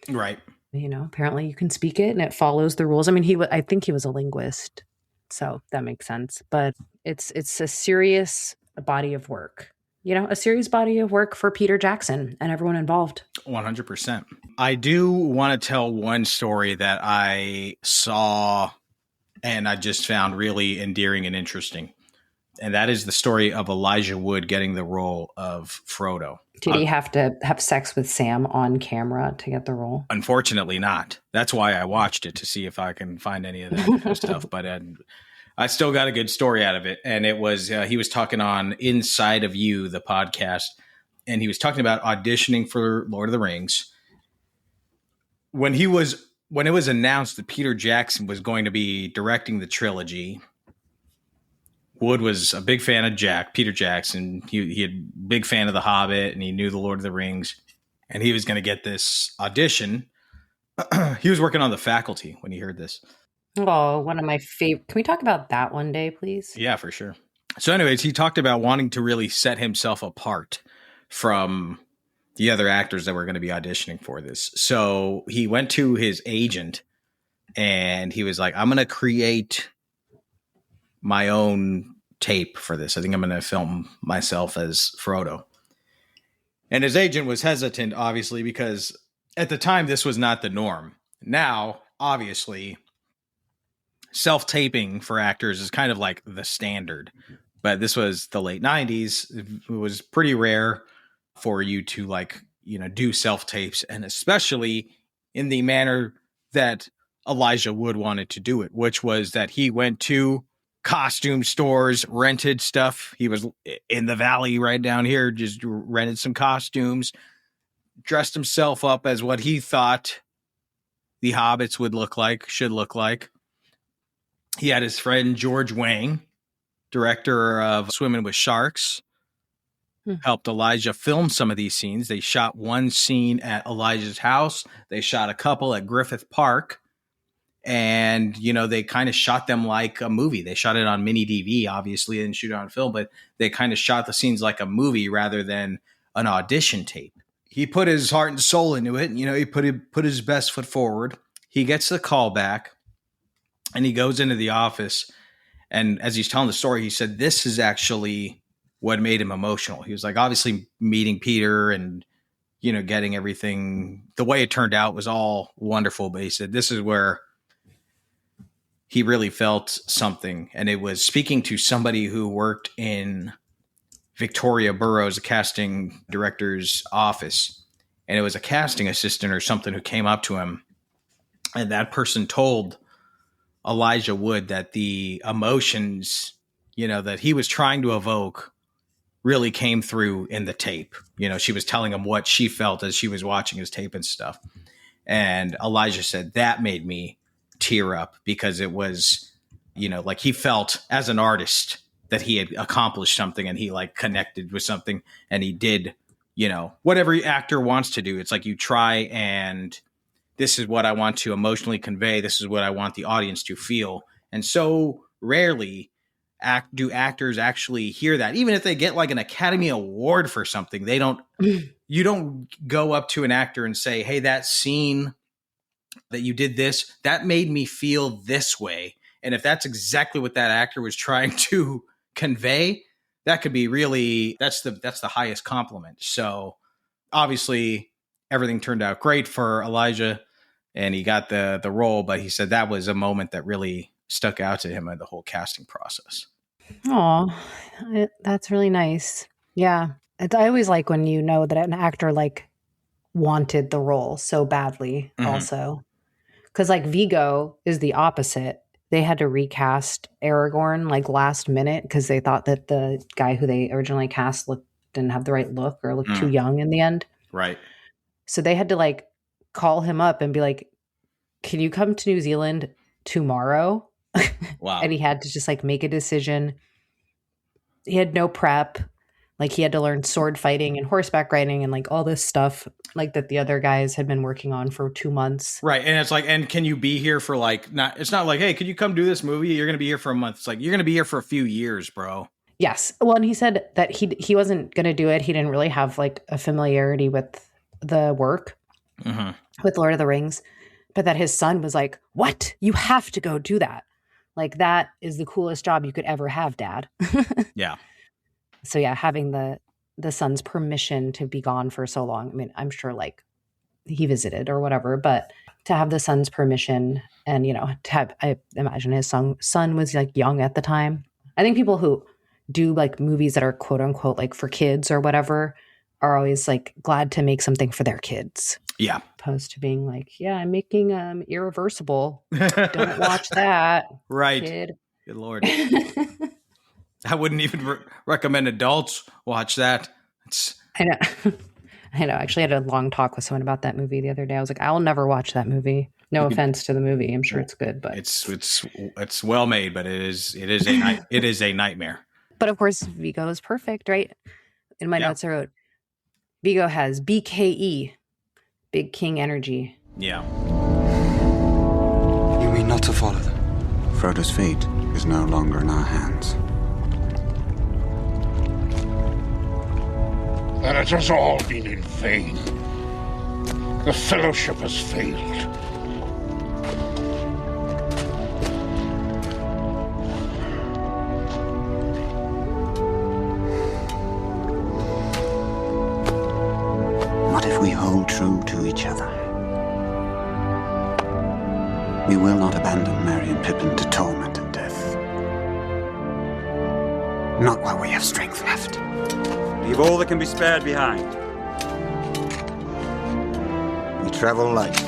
Right. Apparently you can speak it and it follows the rules. I mean, I think he was a linguist, so that makes sense. But it's a serious body of work. A serious body of work for Peter Jackson and everyone involved. 100%. I do want to tell one story that I saw and I just found really endearing and interesting. And that is the story of Elijah Wood getting the role of Frodo. Did he have to have sex with Sam on camera to get the role? Unfortunately not. That's why I watched it, to see if I can find any of that kind of stuff. But I still got a good story out of it. And it was, he was talking on Inside of You, the podcast, and he was talking about auditioning for Lord of the Rings. When it was announced that Peter Jackson was going to be directing the trilogy, Wood was a big fan of Peter Jackson. He had a big fan of The Hobbit, and he knew the Lord of the Rings, and he was going to get this audition. He was working on The Faculty when he heard this. Oh, one of my favorite. Can we talk about that one day, please? Yeah, for sure. So anyways, he talked about wanting to really set himself apart from the other actors that were going to be auditioning for this. So he went to his agent and he was like, I'm going to create my own tape for this. I think I'm going to film myself as Frodo. And his agent was hesitant, obviously, because at the time this was not the norm. Now, obviously, self-taping for actors is kind of like the standard. But this was the late 90s. It was pretty rare for you to do self-tapes, and especially in the manner that Elijah Wood wanted to do it, which was that he went to costume stores, rented stuff. He was in the valley right down here, just rented some costumes, dressed himself up as what he thought the hobbits should look like. He had his friend George Wang, director of Swimming with Sharks, helped Elijah film some of these scenes. They shot one scene at Elijah's house. They shot a couple at Griffith Park. And, they kind of shot them like a movie. They shot it on mini DV, obviously, and shoot it on film, but they kind of shot the scenes like a movie rather than an audition tape. He put his heart and soul into it. He put his best foot forward. He gets the call back and he goes into the office. And as he's telling the story, he said, this is actually what made him emotional. He was like, obviously meeting Peter and, getting everything, the way it turned out was all wonderful. But he said, this is where he really felt something. And it was speaking to somebody who worked in Victoria Burrows, a casting director's office. And it was a casting assistant or something who came up to him. And that person told Elijah Wood that the emotions, that he was trying to evoke really came through in the tape. She was telling him what she felt as she was watching his tape and stuff. And Elijah said that made me tear up because it was, like he felt as an artist that he had accomplished something and he like connected with something and he did, what every actor wants to do. It's like you try and this is what I want to emotionally convey. This is what I want the audience to feel. And so rarely do actors actually hear that. Even if they get like an Academy Award for something, you don't go up to an actor and say, hey, that scene that you did this, that made me feel this way. And if that's exactly what that actor was trying to convey, that could be really, that's the highest compliment. So obviously everything turned out great for Elijah and he got the role, but he said that was a moment that really stuck out to him in the whole casting process. Oh, that's really nice. Yeah. I always like when you know that an actor like wanted the role so badly also. Because like Vigo is the opposite. They had to recast Aragorn like last minute because they thought that the guy who they originally cast didn't have the right look or looked too young in the end. Right. So they had to like call him up and be like, can you come to New Zealand tomorrow? Wow. And he had to just like make a decision. He had no prep. Like he had to learn sword fighting and horseback riding and like all this stuff like that the other guys had been working on for 2 months. Right. And it's like, and can you be here for like, it's not like, hey, could you come do this movie? You're going to be here for a month. It's like, you're going to be here for a few years, bro. Yes. Well, and he said that he wasn't going to do it. He didn't really have like a familiarity with the work with Lord of the Rings, but that his son was like, what? You have to go do that. Like that is the coolest job you could ever have, Dad. Yeah. So yeah, having the son's permission to be gone for so long. I mean, I'm sure like he visited or whatever, but to have the son's permission and, to have, I imagine his son was like young at the time. I think people who do like movies that are quote unquote like for kids or whatever are always like glad to make something for their kids. Yeah. Opposed to being like, yeah, I'm making Irreversible. Don't watch that. Right. Kid. Good Lord. I wouldn't even recommend adults watch that. I know. I know. Actually, I had a long talk with someone about that movie the other day. I was like, I will never watch that movie. No offense to the movie. I'm sure it's good, but it's well made, but it is a nightmare. But of course, Vigo is perfect, right? In my notes, I wrote Vigo has BKE, Big King energy. Yeah. You mean not to follow them? Frodo's fate is no longer in our hands. Then it has all been in vain. The Fellowship has failed. What if we hold true to each other? We will not abandon Merry and Pippin to torment and death. Not while we have strength left. Leave all that can be spared behind. We travel light.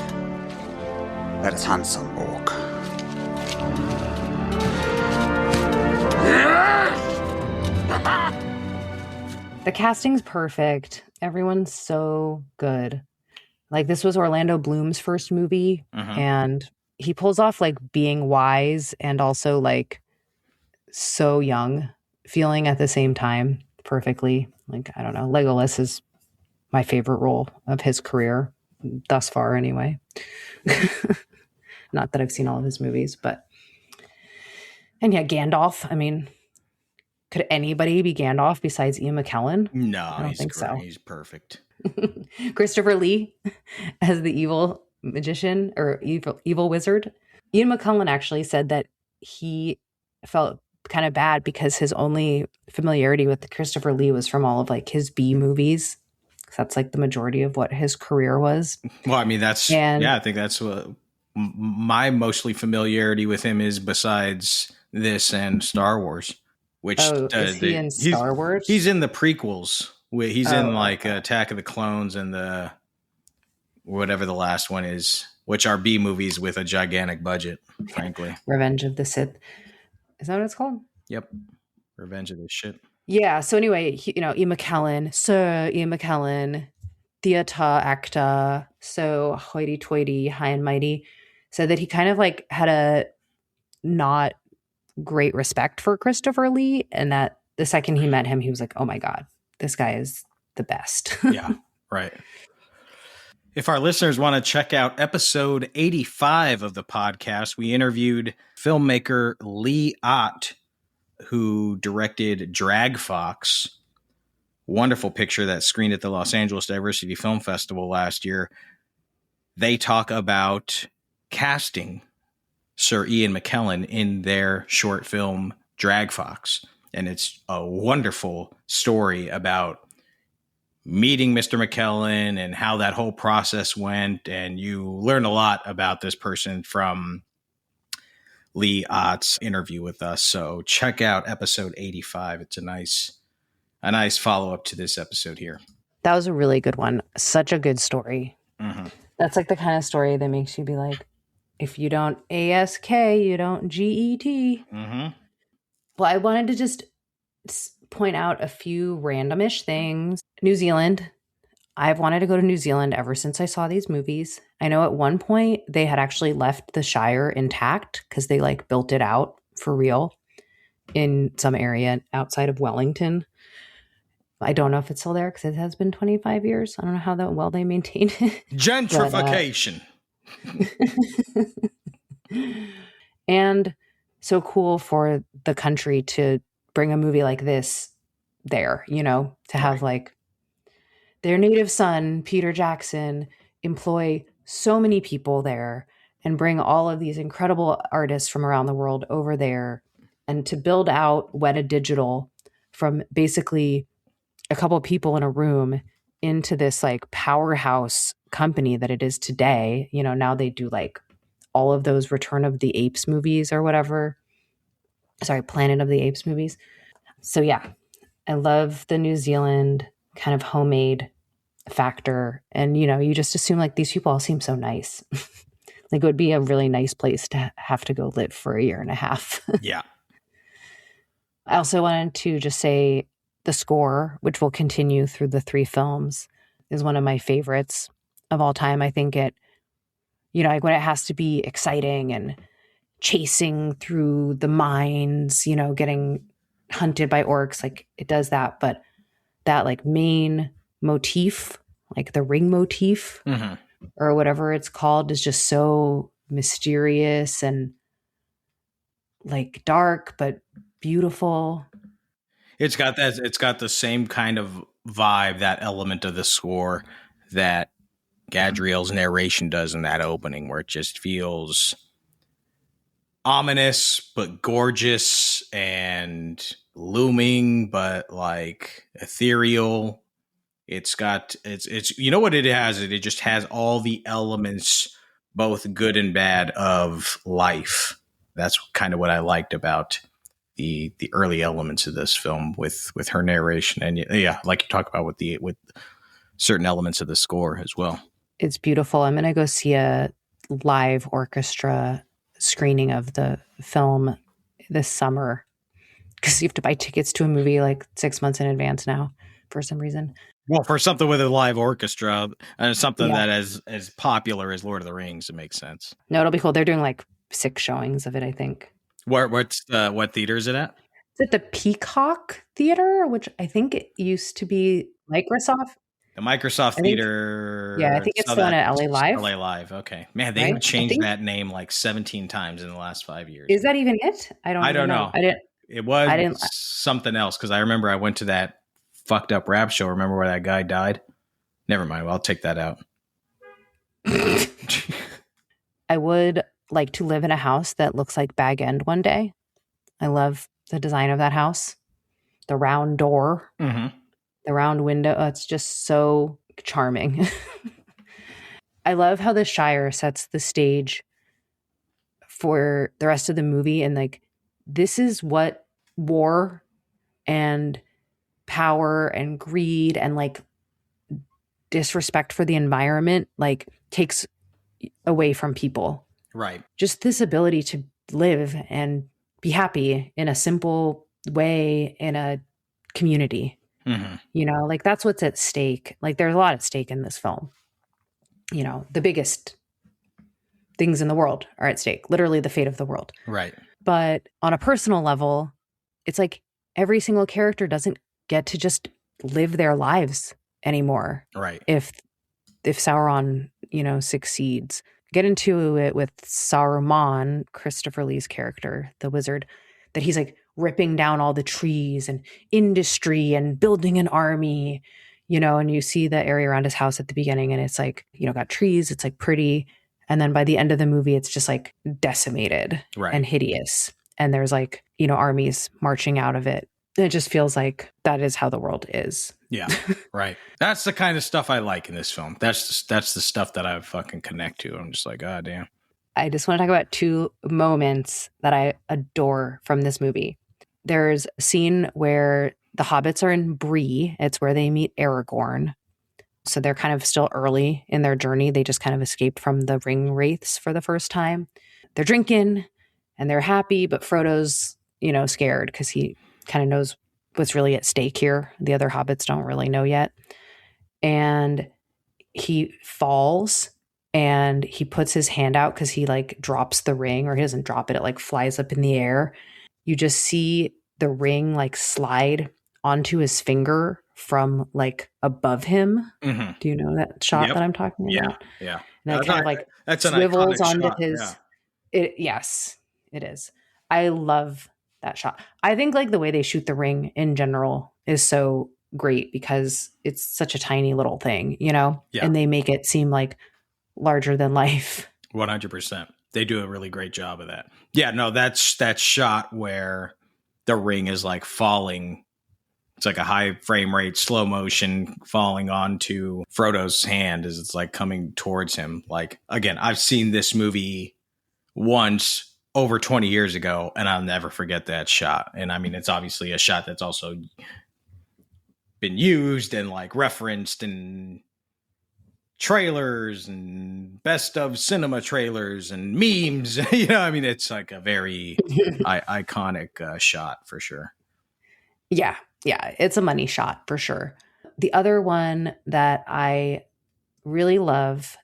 Let us handsome walk. The casting's perfect. Everyone's so good. Like this was Orlando Bloom's first movie, and he pulls off like being wise and also like so young, feeling at the same time perfectly. Like, I don't know, Legolas is my favorite role of his career thus far anyway. Not that I've seen all of his movies, but and yeah, Gandalf. I mean, could anybody be Gandalf besides Ian McKellen? No, I don't think so. He's perfect. Christopher Lee as the evil magician or evil wizard. Ian McKellen actually said that he felt kind of bad because his only familiarity with Christopher Lee was from all of like his B movies. That's like the majority of what his career was. Well, I mean, I think that's what my mostly familiarity with him is besides this and Star Wars, which is he in Star Wars? He's in the prequels. He's in like okay. Attack of the Clones and the whatever the last one is, which are B movies with a gigantic budget, frankly. Revenge of the Sith. Is that what it's called? Yep. Revenge of the shit. Yeah. So anyway, Ian McKellen, Sir Ian McKellen, theater actor, so hoity-toity, high and mighty, said that he kind of like had a not great respect for Christopher Lee, and that the second he met him, he was like, oh my God, this guy is the best. Yeah, right. If our listeners want to check out episode 85 of the podcast, we interviewed filmmaker Lee Ott, who directed Drag Fox. Wonderful picture that screened at the Los Angeles Diversity Film Festival last year. They talk about casting Sir Ian McKellen in their short film Drag Fox. And it's a wonderful story about meeting Mr. McKellen and how that whole process went. And you learn a lot about this person from Lee Ott's interview with us. So check out episode 85. It's a nice follow-up to this episode here. That was a really good one. Such a good story. Mm-hmm. That's like the kind of story that makes you be like, if you don't ASK, you don't GET. Mm-hmm. Well, I wanted to just point out a few randomish things. New Zealand. I've wanted to go to New Zealand ever since I saw these movies. I know at one point they had actually left the Shire intact because they like built it out for real in some area outside of Wellington. I don't know if it's still there because it has been 25 years. I don't know how well they maintain it. Gentrification. And so cool for the country to bring a movie like this there, to have like their native son, Peter Jackson, employ so many people there and bring all of these incredible artists from around the world over there, and to build out Weta Digital from basically a couple of people in a room into this like powerhouse company that it is today. Now they do like all of those Return of the Apes movies or whatever. Sorry, Planet of the Apes movies. So yeah, I love the New Zealand kind of homemade factor. And, you just assume like these people all seem so nice. Like it would be a really nice place to have to go live for a year and a half. Yeah. I also wanted to just say the score, which will continue through the 3 films, is one of my favorites of all time. I think it, like when it has to be exciting and chasing through the mines, getting hunted by orcs, like it does that. But that like main motif, like the ring motif or whatever it's called, is just so mysterious and like dark, but beautiful. It's got the same kind of vibe, that element of the score that Gadriel's narration does in that opening, where it just feels ominous but gorgeous and looming but like ethereal. It's what it has? It just has all the elements, both good and bad, of life. That's kind of what I liked about the early elements of this film with her narration, and yeah, like you talk about with certain elements of the score as well. It's beautiful. I'm gonna go see a live orchestra screening of the film this summer because you have to buy tickets to a movie like 6 months in advance now for some reason. Well, for something with a live orchestra and something that is as popular as Lord of the Rings, it makes sense. No, it'll be cool. They're doing like 6 showings of it, I think. What theater is it at? Is it the Peacock Theater, which I think it used to be Microsoft? The Microsoft Theater. I think it's the one at LA Live. LA Live, okay. Man, they have changed that name like 17 times in the last 5 years. Is that even it? I don't know. It was something else because I remember I went to that fucked up rap show. Remember where that guy died? Never mind. Well, I'll take that out. I would like to live in a house that looks like Bag End one day. I love the design of that house. The round door, the round window. Oh, it's just so charming. I love how the Shire sets the stage for the rest of the movie. And like, this is what war and power and greed and like disrespect for the environment like takes away from people. Right. Just this ability to live and be happy in a simple way in a community. Mm-hmm. You know, like that's what's at stake. Like there's a lot at stake in this film. You know, the biggest things in the world are at stake, literally the fate of the world. Right. But on a personal level, it's like every single character doesn't get to just live their lives anymore. Right. If Sauron, you know, succeeds. Get into it with Saruman, Christopher Lee's character, the wizard, that he's like ripping down all the trees and industry and building an army, you know, and you see the area around his house at the beginning and it's like, you know, got trees, it's like pretty. And then by the end of the movie, it's just like decimated and hideous. And there's like, you know, armies marching out of it. And it just feels like that is how the world is. Yeah, right. That's the kind of stuff I like in this film. That's the stuff that I fucking connect to. I'm just like, oh, damn. I just want to talk about two moments that I adore from this movie. There's a scene where the hobbits are in Bree. It's where they meet Aragorn. So they're kind of still early in their journey. They just kind of escaped from the ring wraiths for the first time. They're drinking and they're happy, but Frodo's, you know, scared because he kind of knows what's really at stake here. The other hobbits don't really know yet. And he falls and he puts his hand out because he like drops the ring, or he doesn't drop it. It like flies up in the air. You just see the ring like slide onto his finger from like above him. Mm-hmm. Do you know that shot that I'm talking about? Yeah. And that kind of like swivels onto his. Yeah. Yes, it is. I love that shot. I think like the way they shoot the ring in general is so great because it's such a tiny little thing, you know, and they make it seem like larger than life. 100%. They do a really great job of that. Yeah, no, that's that shot where the ring is like falling. It's like a high frame rate, slow motion falling onto Frodo's hand as it's like coming towards him. Like, again, I've seen this movie once over 20 years ago, and I'll never forget that shot. And I mean, it's obviously a shot that's also been used and like referenced in trailers and best of cinema trailers and memes. You know, I mean, it's like a very iconic shot for sure. Yeah, it's a money shot for sure. The other one that I really love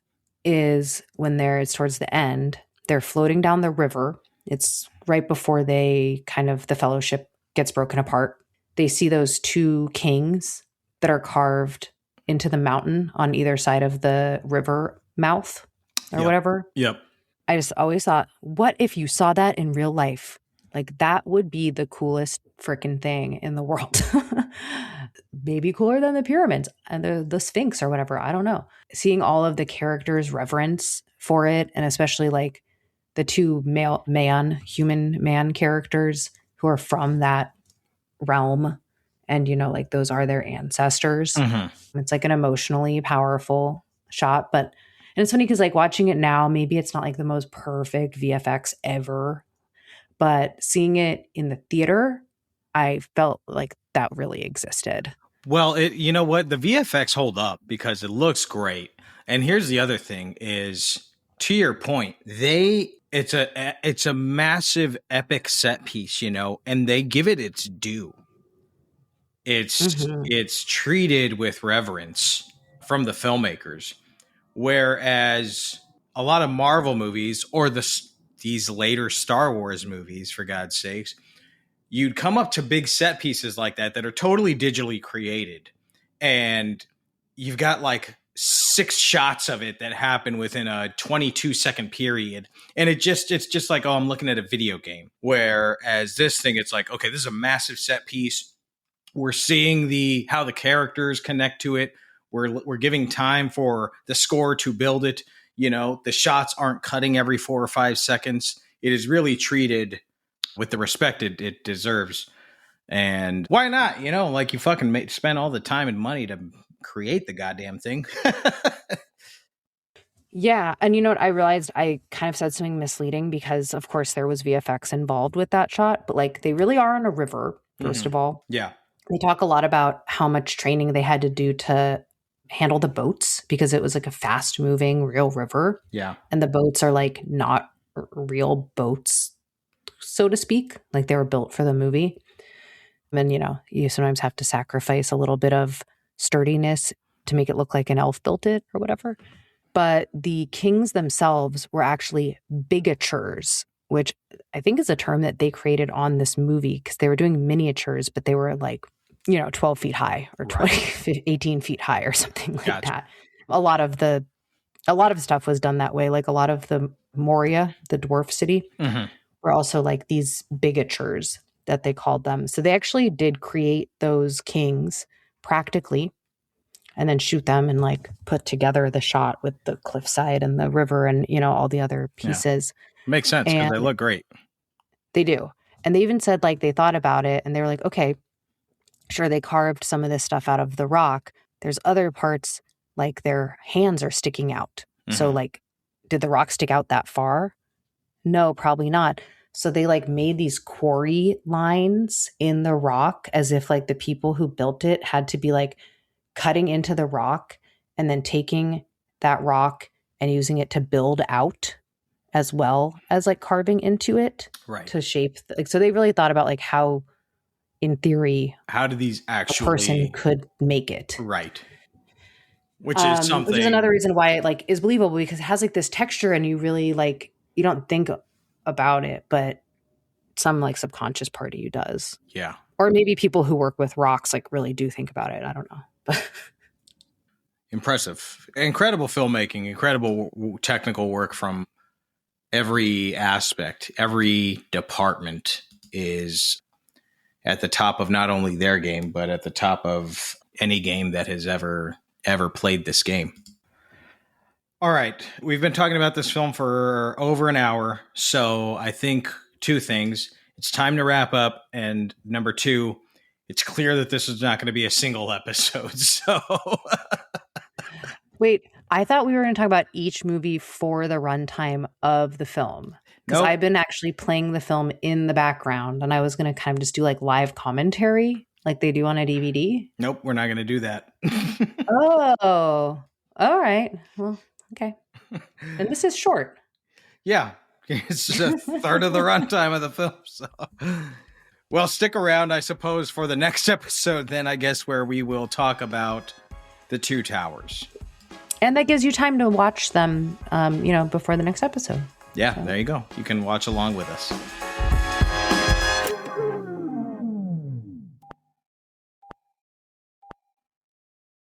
is when it's towards the end, they're floating down the river. It's right before the fellowship gets broken apart. They see those two kings that are carved into the mountain on either side of the river mouth or whatever. Yep. I just always thought, what if you saw that in real life? Like that would be the coolest freaking thing in the world. Maybe cooler than the pyramids and the Sphinx or whatever. I don't know. Seeing all of the characters' reverence for it, and especially like the two human man characters who are from that realm, and you know, like those are their ancestors. Mm-hmm. It's like an emotionally powerful shot. And it's funny because like watching it now, maybe it's not like the most perfect VFX ever, but seeing it in the theater, I felt like that really existed. Well, you know what? The VFX hold up because it looks great. And here's the other thing is, to your point, it's a massive epic set piece, you know, and they give it its due. It's treated with reverence from the filmmakers, whereas a lot of Marvel movies or these later Star Wars movies, for God's sakes, you'd come up to big set pieces like that are totally digitally created, and you've got like 6 shots of it that happen within a 22-second period, and it's just like, oh, I'm looking at a video game. Whereas this thing, it's like, okay, this is a massive set piece. We're seeing how the characters connect to it. We're giving time for the score to build it. You know, the shots aren't cutting every 4 or 5 seconds. It is really treated with the respect it deserves. And why not? You know, like you fucking spend all the time and money to create the goddamn thing. Yeah. And you know what? I realized I kind of said something misleading because, of course, there was VFX involved with that shot. But like they really are on a river, first of all. Yeah. They talk a lot about how much training they had to do to handle the boats because it was like a fast moving real river. Yeah. And the boats are like not real boats, so to speak. Like they were built for the movie. And, you know, you sometimes have to sacrifice a little bit of sturdiness to make it look like an elf built it or whatever. But the kings themselves were actually bigatures, which I think is a term that they created on this movie because they were doing miniatures, but they were like, you know, 12 feet high or 18 feet high or something like that. A lot of stuff was done that way. Like a lot of the Moria, the dwarf city, were also like these bigatures that they called them. So they actually did create those kings practically and then shoot them and like put together the shot with the cliffside and the river and, you know, all the other pieces. Yeah. Makes sense because they look great. They do. And they even said like they thought about it and they were like, okay, sure, they carved some of this stuff out of the rock. There's other parts like their hands are sticking out. So like, did the rock stick out that far? No, probably not. So they like made these quarry lines in the rock as if like the people who built it had to be like cutting into the rock and then taking that rock and using it to build out as well as like carving into it to shape. So they really thought about like how, in theory, how do these actually a person could make it. Right. Which is something. Which is another reason why it like is believable because it has like this texture and you really like, you don't think about it, but some like subconscious part of you does. Yeah. Or maybe people who work with rocks like really do think about it. I don't know. Impressive. Incredible filmmaking, incredible technical work from every aspect. Every department is at the top of not only their game, but at the top of any game that has ever played this game. All right. We've been talking about this film for over an hour. So I think two things. It's time to wrap up. And number two, it's clear that this is not going to be a single episode. So wait, I thought we were going to talk about each movie for the runtime of the film. Because I've been actually playing the film in the background and I was going to kind of just do like live commentary like they do on a DVD. Nope, we're not going to do that. Oh, all right. Well, okay. And this is short. Yeah. It's just a third of the runtime of the film. So, well, stick around, I suppose, for the next episode, then I guess where we will talk about the Two Towers. And that gives you time to watch them, before the next episode. Yeah, there you go. You can watch along with us.